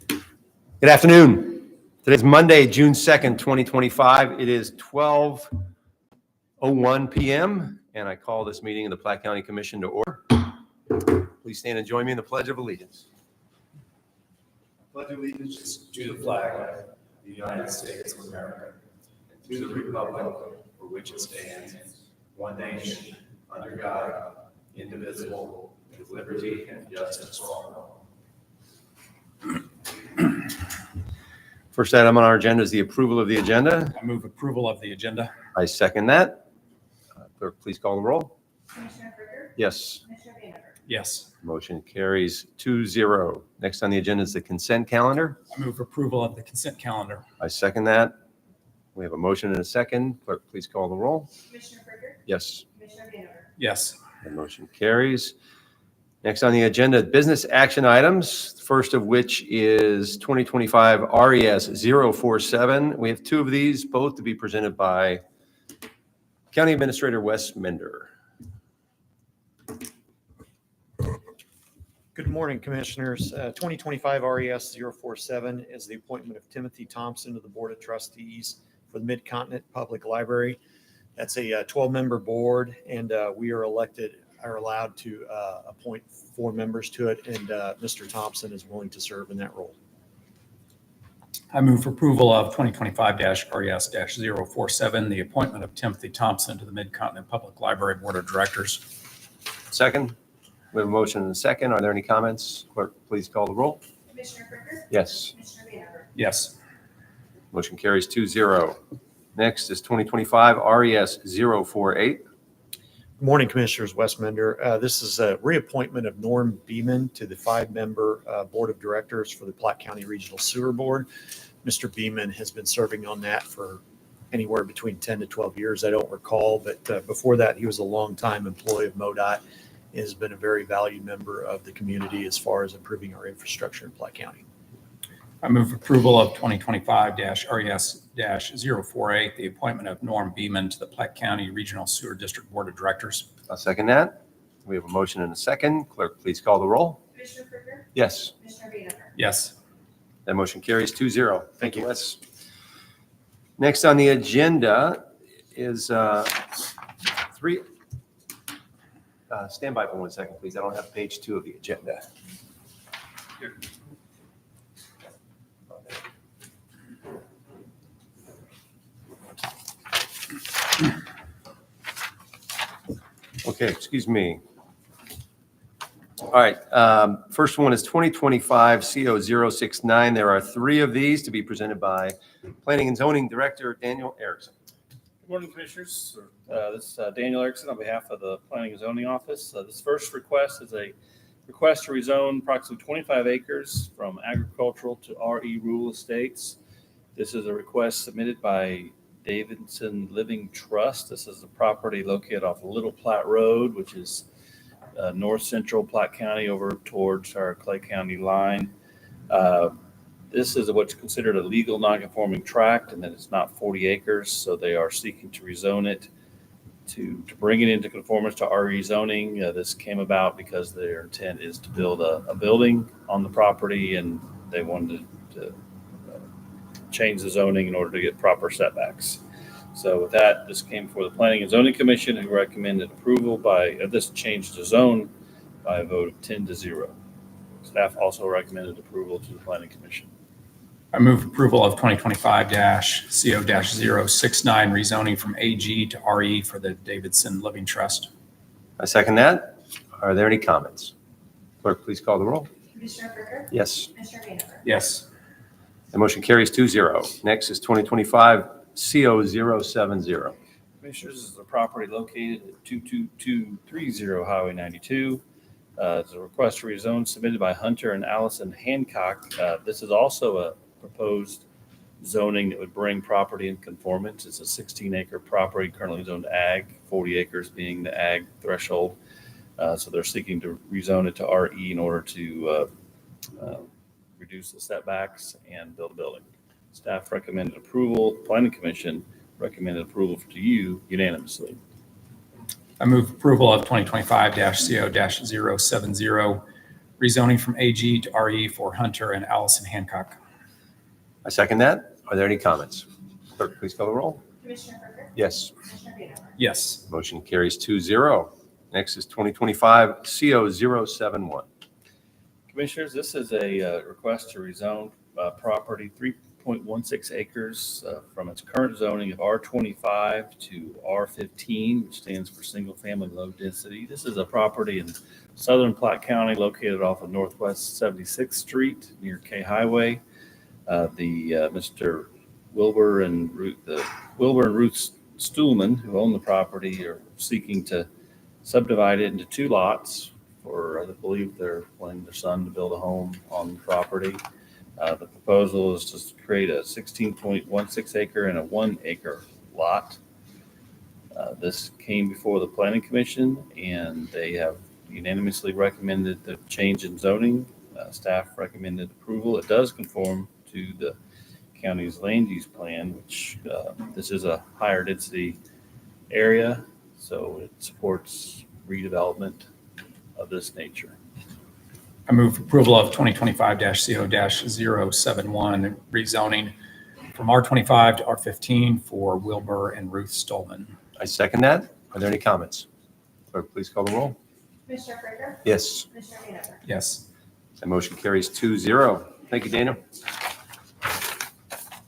Good afternoon. Today's Monday, June 2nd, 2025. It is 12:01 p.m. and I call this meeting of the Platte County Commission to order. Please stand and join me in the Pledge of Allegiance. I pledge allegiance to the flag of the United States of America and to the republic for which it stands, one nation, under God, indivisible, with liberty and justice for all. First item on our agenda is the approval of the agenda. I move approval of the agenda. I second that. Clerk, please call the roll. Commissioner Fricker? Yes. Commissioner Vanderburg? Yes. Motion carries 2-0. Next on the agenda is the consent calendar. I move approval of the consent calendar. I second that. We have a motion and a second. Clerk, please call the roll. Commissioner Fricker? Yes. Commissioner Vanderburg? Yes. The motion carries. Next on the agenda, business action items, first of which is 2025 RES 047. We have two of these, both to be presented by County Administrator Wes Mender. Good morning, Commissioners. 2025 RES 047 is the appointment of Timothy Thompson to the Board of Trustees for the Mid-Continent Public Library. That's a 12-member board, and we are allowed to appoint 4 members to it, and Mr. Thompson is willing to serve in that role. I move for approval of 2025-RES-047, the appointment of Timothy Thompson to the Mid-Continent Public Library Board of Directors. Second, we have a motion and a second. Are there any comments? Clerk, please call the roll. Commissioner Fricker? Yes. Commissioner Vanderburg? Yes. Motion carries 2-0. Next is 2025 RES 048. Good morning, Commissioners. Wes Mender. This is a reappointment of Norm Beeman to the 5-member Board of Directors for the Platte County Regional Sewer Board. Mr. Beeman has been serving on that for anywhere between 10 to 12 years. I don't recall, but before that, he was a longtime employee of MoDOT and has been a very valued member of the community as far as improving our infrastructure in Platte County. I move approval of 2025-RES-048, the appointment of Norm Beeman to the Platte County Regional Sewer District Board of Directors. I'll second that. We have a motion and a second. Clerk, please call the roll. Commissioner Fricker? Yes. Commissioner Vanderburg? Yes. That motion carries 2-0. Thank you. Wes. Next on the agenda is three. Stand by for 1 second, please. I don't have page 2 of the agenda. Okay, excuse me. All right, first one is 2025 CO069. There are 3 of these to be presented by Planning and Zoning Director Daniel Erickson. Good morning, Commissioners. This is Daniel Erickson on behalf of the Planning and Zoning Office. This first request is a request to rezone approximately 25 acres from agricultural to RE rural estates. This is a request submitted by Davidson Living Trust. This is a property located off Little Platte Road, which is north central Platte County over towards our Clay County line. This is what's considered a legal non-conforming tract, and that it's not 40 acres, so they are seeking to rezone it to bring it into conformance to RE zoning. This came about because their intent is to build a building on the property, and they wanted to change the zoning in order to get proper setbacks. So with that, this came before the Planning and Zoning Commission, who recommended approval of this change to zone by a vote of 10-0. Staff also recommended approval to the Planning Commission. I move approval of 2025-CO-069, rezoning from AG to RE for the Davidson Living Trust. I second that. Are there any comments? Clerk, please call the roll. Commissioner Fricker? Yes. Commissioner Vanderburg? Yes. The motion carries 2-0. Next is 2025 CO070. Commissioners, this is a property located at 22230 Highway 92. It's a request to rezone submitted by Hunter and Allison Hancock. This is also a proposed zoning that would bring property in conformance. It's a 16-acre property currently zoned ag, 40 acres being the ag threshold. So they're seeking to rezone it to RE in order to reduce the setbacks and build a building. Staff recommended approval. Planning Commission recommended approval to you unanimously. I move approval of 2025-CO-070, rezoning from AG to RE for Hunter and Allison Hancock. I second that. Are there any comments? Clerk, please call the roll. Commissioner Frycker? Yes. Commissioner Vanacker? Yes. Motion carries 2-0. Next is 2025 CO071. Commissioners, this is a request to rezone property 3.16 acres from its current zoning of R25 to R15, which stands for Single Family Low Density. This is a property in southern Platte County located off of Northwest 76th Street near K Highway. Mr. Wilbur and Ruth Stuhlman, who own the property, are seeking to subdivide it into 2 lots for, I believe they're wanting their son to build a home on the property. The proposal is to create a 16.16 acre and a 1 acre lot. This came before the Planning Commission, and they have unanimously recommended the change in zoning. Staff recommended approval. It does conform to the county's land use plan, which this is a higher density area, so it supports redevelopment of this nature. I move approval of 2025-CO-071 rezoning from R25 to R15 for Wilbur and Ruth Stolman. I second that. Are there any comments? Clerk, please call the roll. Commissioner Frycker? Yes. Commissioner Vanacker? Yes. That motion carries 2-0. Thank you, Dana.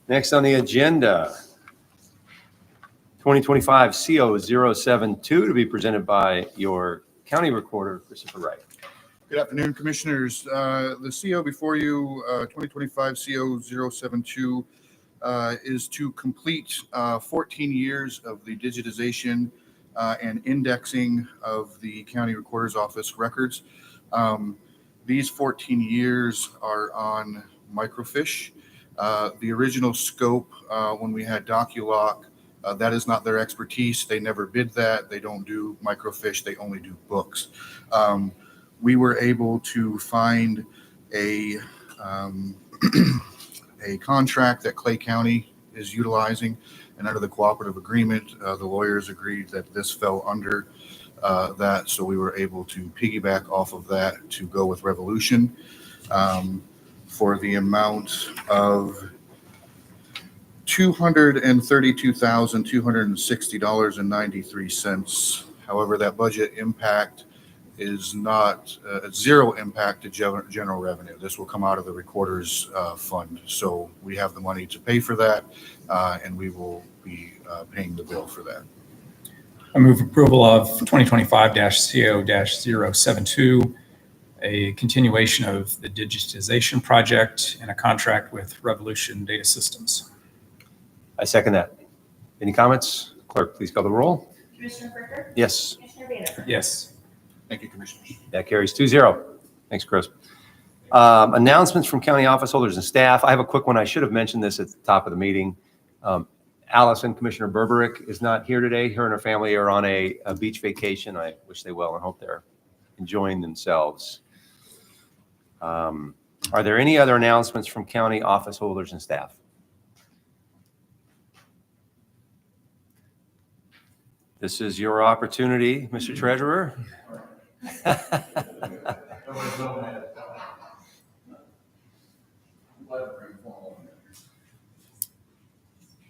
Next on the agenda, 2025 CO072 to be presented by your County Recorder, Christopher Wright. Good afternoon, Commissioners. The CO before you, 2025 CO072, is to complete 14 years of the digitization and indexing of the County Recorder's Office records. These 14 years are on microfiche. The original scope, when we had DocuLock, that is not their expertise. They never bid that. They don't do microfiche. They only do books. We were able to find a contract that Clay County is utilizing, and under the cooperative agreement, the lawyers agreed that this fell under that, so we were able to piggyback off of that to go with Revolution for the amount of $232,260.93. However, that budget impact is not zero impact to general revenue. This will come out of the recorder's fund. So we have the money to pay for that, and we will be paying the bill for that. I move approval of 2025-CO-072, a continuation of the digitization project and a contract with Revolution Data Systems. I second that. Any comments? Clerk, please call the roll. Commissioner Frycker? Yes. Commissioner Vanacker? Yes. Thank you, Commissioners. That carries 2-0. Thanks, Chris. Announcements from county office holders and staff. I have a quick one. I should have mentioned this at the top of the meeting. Allison, Commissioner Berberick, is not here today. Her and her family are on a beach vacation. I wish they well and hope they're enjoying themselves. Are there any other announcements from county office holders and staff? This is your opportunity, Mr. Treasurer.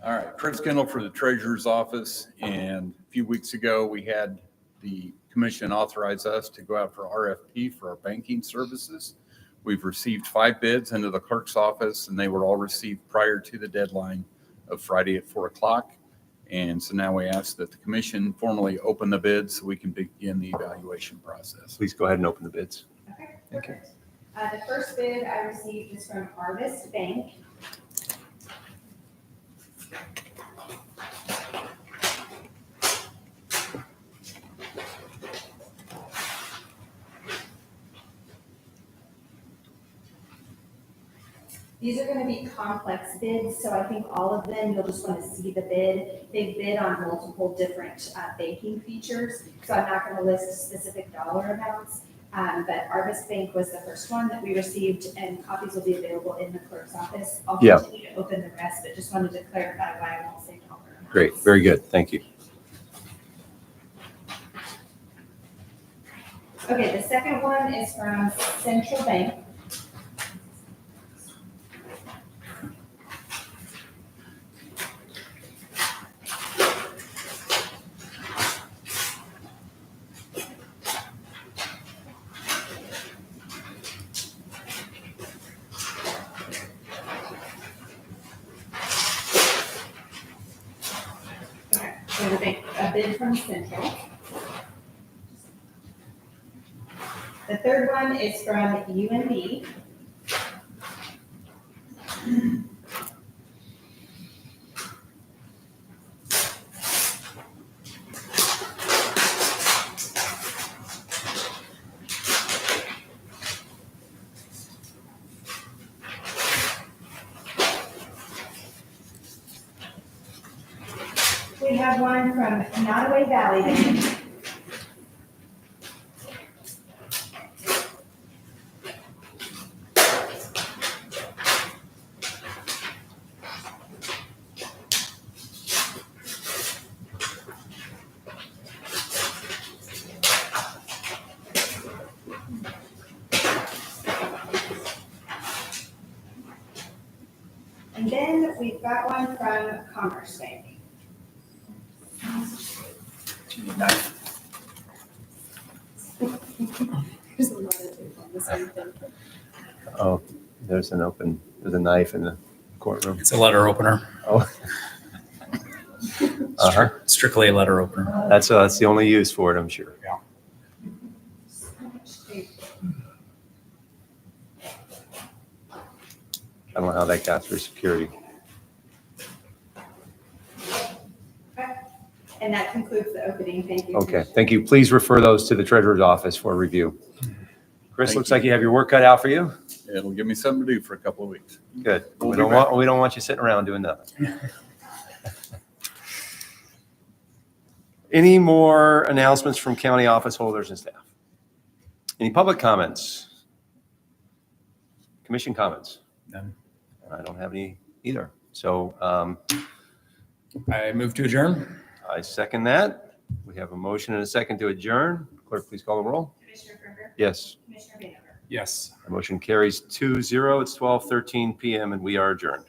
All right, Prince Kendall for the Treasurer's Office, and a few weeks ago, we had the commission authorize us to go out for RFP for our banking services. We've received 5 bids into the clerk's office, and they were all received prior to the deadline of Friday at 4 o'clock. And so now we ask that the commission formally open the bids so we can begin the evaluation process. Please go ahead and open the bids. Okay, perfect. The first bid I received is from Arvest Bank. These are going to be complex bids, so I think all of them, you'll just want to see the bid. They bid on multiple different banking features, so I'm not going to list specific dollar amounts. But Arvest Bank was the first one that we received, and copies will be available in the clerk's office. I'll Yeah. continue to open the rest, but just wanted to clarify why I won't say dollar amounts. Great, very good. Thank you. Okay, the second one is from Central Bank. Okay, so a bid from Central. The third one is from UNB. We have one from Nottaway Valley Bank. And then we've got one from Commerce Bank. There's a lot of tape on the same thing. Oh, there's a knife in the courtroom. It's a letter opener. Oh. Uh-huh. Strictly a letter opener. That's the only use for it, I'm sure. So much tape. I don't know how that got through security. And that concludes the opening. Thank you. Okay, thank you. Please refer those to the treasurer's office for review. Chris, Thank looks you. like you have your work cut out for you. It'll give me something to do for a couple of weeks. Good. We'll We be don't back. want you sitting around doing nothing. Any more announcements from county office holders and staff? Any public comments? Commission comments? None. I don't have any either. So I move to adjourn. I second that. We have a motion and a second to adjourn. Clerk, please call the roll. Commissioner Krueger, Yes, Commissioner Vanover. Yes. the motion carries 2-0. It's 12:13 PM and we are adjourned.